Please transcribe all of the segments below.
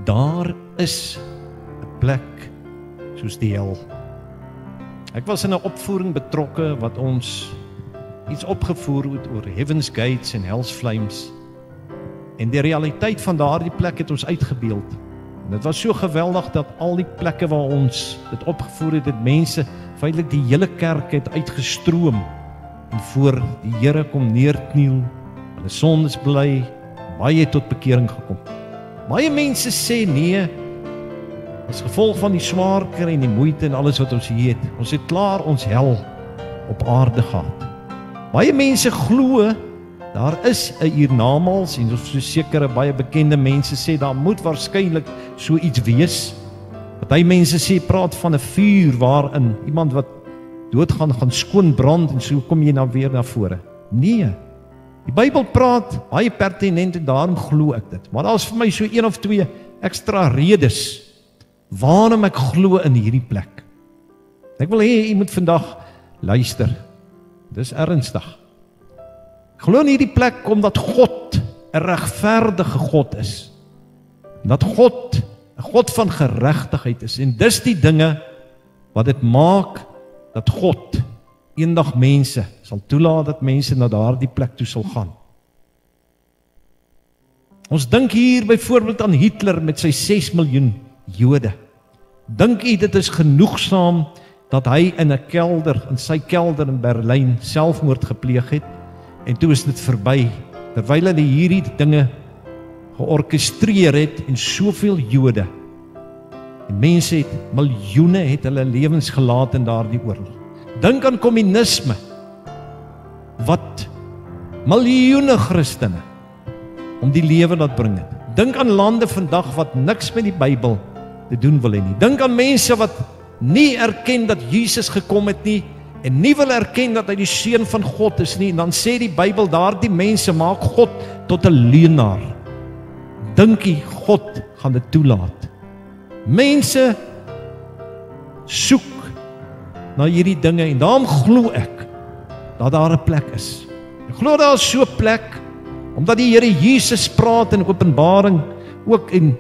daar is 'n plek soos die hel. Ek was in 'n opvoering betrokke wat ons iets opgevoer het oor Heaven's Gates en Hell's Flames. En die realiteit van daardie plek het ons uitgebeeld. En dit was so geweldig dat al die plekke waar ons dit opgevoer het mense, feitelik die hele kerk het uitgestroom en voor die Here kom neerkniel, hulle sondes bely, baie het tot bekering gekom. Baie mense sê nee, as gevolg van die swaar kry en die moeite en alles wat ons hier het, ons het klaar ons hel op aarde gehad. Baie mense glo, daar is 'n hiernamaals, en so sekere baie bekende mense sê, daar moet waarskynlik so iets wees. Party mense sê, praat van 'n vuur waarin iemand wat doodgaan gaan skoon brand, en so kom jy nou weer na vore. Nee, die Bybel praat baie pertinent en daarom glo ek dit. Maar daar is vir my so 1 of 2 ekstra redes waarom ek glo in hierdie plek. Ek wil hê jy moet vandag luister. Dis ernstig. Ek glo in hierdie plek omdat God 'n regverdige God is. Dat God 'n God van geregtigheid is. En dis die dinge wat dit maak dat God eendag mense sal toelaat dat mense na daardie plek toe sal gaan. Ons dink hier byvoorbeeld aan Hitler met sy 6 miljoen Jode. Dink u dit is genoegsaam dat hy in 'n kelder, in sy kelder in Berlyn selfmoord gepleeg het en toe is dit verby, terwyl hulle hierdie dinge georkestreer het en soveel Jode en mense het, miljoene het hulle lewens gelaat in daardie oorlog. Dink aan kommunisme wat miljoene Christene om die lewe laat bring het. Dink aan lande vandag wat niks met die Bybel te doen wil hê nie. Dink aan mense wat nie erken dat Jesus gekom het nie en nie wil erken dat hy die seun van God is nie. En dan sê die Bybel daardie mense maak God tot 'n leuenaar. Dink jy God gaan dit toelaat? Mense soek na hierdie dinge en daarom glo ek dat daar 'n plek is. Ek glo daar is so 'n plek omdat die Here Jesus praat in Openbaring ook en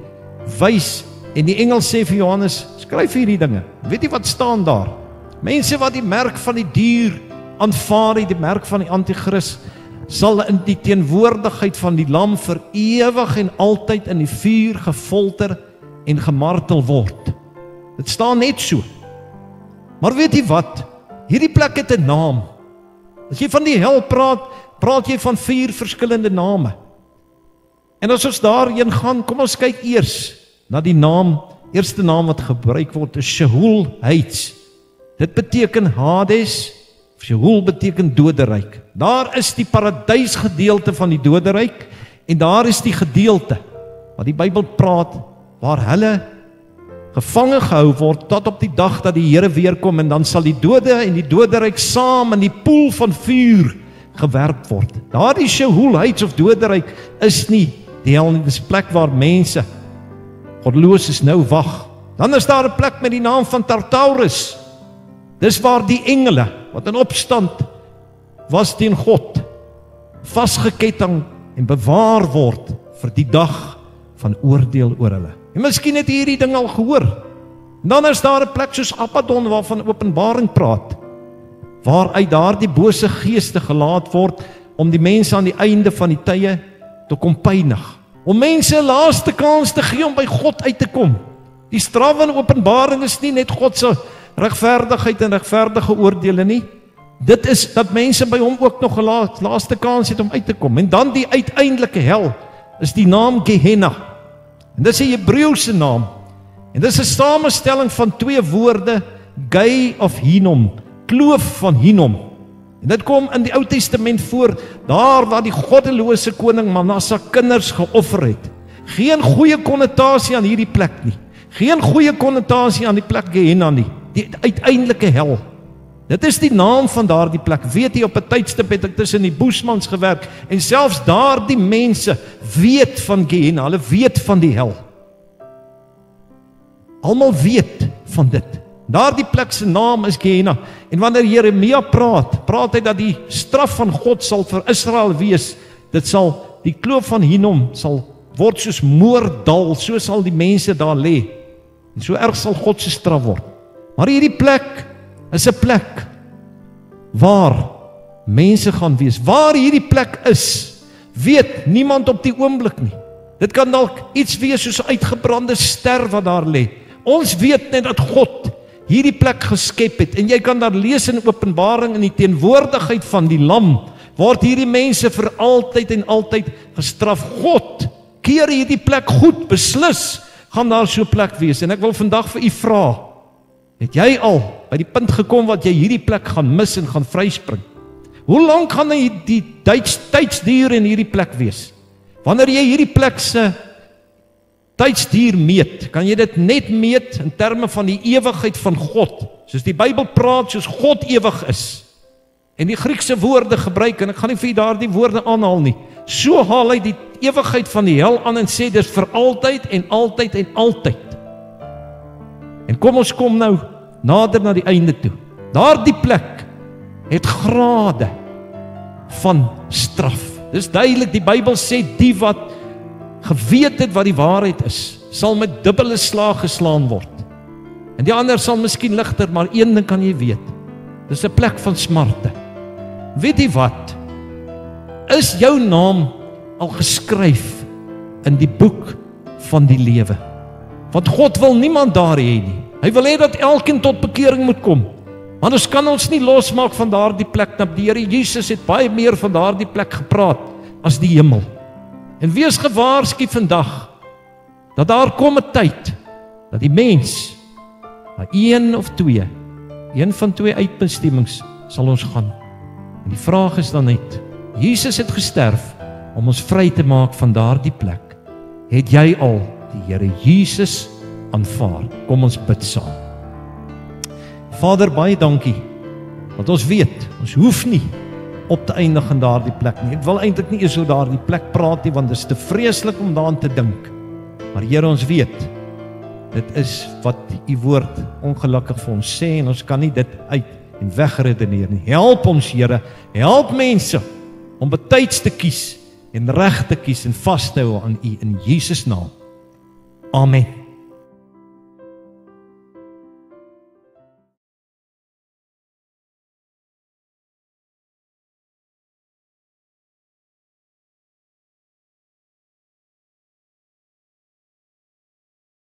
wys. En die engel sê vir Johannes, skryf hierdie dinge. Weet jy wat staan daar? Mense wat die merk van die dier aanvaar, die merk van die anti-kris, sal in die teenwoordigheid van die lam vir ewig en altyd in die vuur gefolter en gemartel word. Dit staan net so. Maar weet jy wat? Hierdie plek het 'n naam. As jy van die hel praat, praat jy van 4 verskillende name. En as ons daarheen gaan, kom ons kyk eers na die naam, eerste naam wat gebruik word is Sheol Heights. Dit beteken Hades, Sheol beteken doderyk. Daar is die paradysgedeelte van die doderyk en daar is die gedeelte wat die Bybel praat waar hulle gevange gehou word tot op die dag dat die Here weer kom en dan sal die dode en die doderyk saam in die poel van vuur gewerp word. Daardie Sheol Heights of doderyk is nie die hel nie, dis 'n plek waar mense godlooses nou wag. Dan is daar 'n plek met die naam van Tartarus. Dis waar die engele wat in opstand was teen God vasgeketting en bewaar word vir die dag van oordeel oor hulle. En miskien het jy hierdie ding al gehoor. Dan is daar 'n plek soos Abaddon waarvan Openbaring praat, waaruit daardie bose geeste gelaat word om die mense aan die einde van die tye te kom pynig. Om mense 'n laaste kans te gee om by God uit te kom. Die straf in Openbaring is nie net God se regverdigheid en regverdige oordeele nie. Dit is dat mense by hom ook nog 'n laaste kans het om uit te kom. En dan die uiteindelike hel is die naam Gehenna. En dis 'n Hebreëse naam. En dis 'n samestelling van 2 woorde, Gei of Hinnom, kloof van Hinnom. En dit kom in die Ou Testament voor, daar waar die goddelose koning Manasse kinders geoffer het. Geen goeie konnotasie aan hierdie plek nie. Geen goeie konnotasie aan die plek Gehenna nie. Die uiteindelike hel. Dit is die naam van daardie plek. Weet jy, op 'n tydstip het ek tussen die Boesmans gewerk en selfs daardie mense weet van Gehenna, hulle weet van die hel. Almal weet van dit. Daardie plek se naam is Gehenna. En wanneer Jeremia praat hy dat die straf van God sal vir Israel wees. Dit sal, die kloof van Hinnom sal word soos moordal, so sal die mense daar lê. En so erg sal God se straf word. Maar hierdie plek is 'n plek waar mense gaan wees. Waar hierdie plek is, weet niemand op die oomblik nie. Dit kan dalk iets wees soos 'n uitgebrande ster wat daar lê. Ons weet net dat God hierdie plek geskep het, en jy kan daar lees in Openbaring, in die teenwoordigheid van die Lam, word hierdie mense vir altyd en altyd gestraf. God keer hierdie plek goed, beslis gaan daar so 'n plek wees. En ek wil vandag vir u vra, het jy al by die punt gekom wat jy hierdie plek gaan mis en gaan vryspring? Hoe lank gaan die tydsduur in hierdie plek wees? Wanneer jy hierdie plek se tydsduur meet, kan jy dit net meet in terme van die ewigheid van God, soos die Bybel praat, soos God ewig is. En die Griekse woorde gebruik, en ek gaan nie vir daardie woorde aanhaal nie. So haal hy die ewigheid van die hel aan en sê dis vir altyd en altyd en altyd. En kom ons kom nou nader na die einde toe. Daardie plek het grade van straf. Dis duidelik, die Bybel sê die wat geweet het wat die waarheid is, sal met dubbele slag geslaan word. En die ander sal miskien ligter, maar een ding kan jy weet. Dis 'n plek van smarte. Weet jy wat? Is jou naam al geskryf in die boek van die lewe? Want God wil niemand daar hê nie. Hy wil hê dat elkeen tot bekering moet kom. Want ons kan ons nie losmaak van daardie plek. Die Here Jesus het baie meer van daardie plek gepraat as die hemel. En wees gewaarsku vandag dat daar kom 'n tyd dat die mens na een van twee uitbestemmings sal ons gaan. En die vraag is dan net, Jesus het gesterf om ons vry te maak van daardie plek. Het jy al die Here Jesus aanvaar? Kom ons bid saam. Vader, baie dankie, want ons weet, ons hoef nie op te eindig in daardie plek nie. Ek wil eintlik nie eens oor daardie plek praat nie, want dit is te vreeslik om daaraan te dink. Maar Here, ons weet, dit is wat u woord ongelukkig vir ons sê, en ons kan nie dit uit en wegredeneer nie. Help ons, Here, help mense om betyds te kies en reg te kies en vas te hou aan u in Jesus naam. Amen.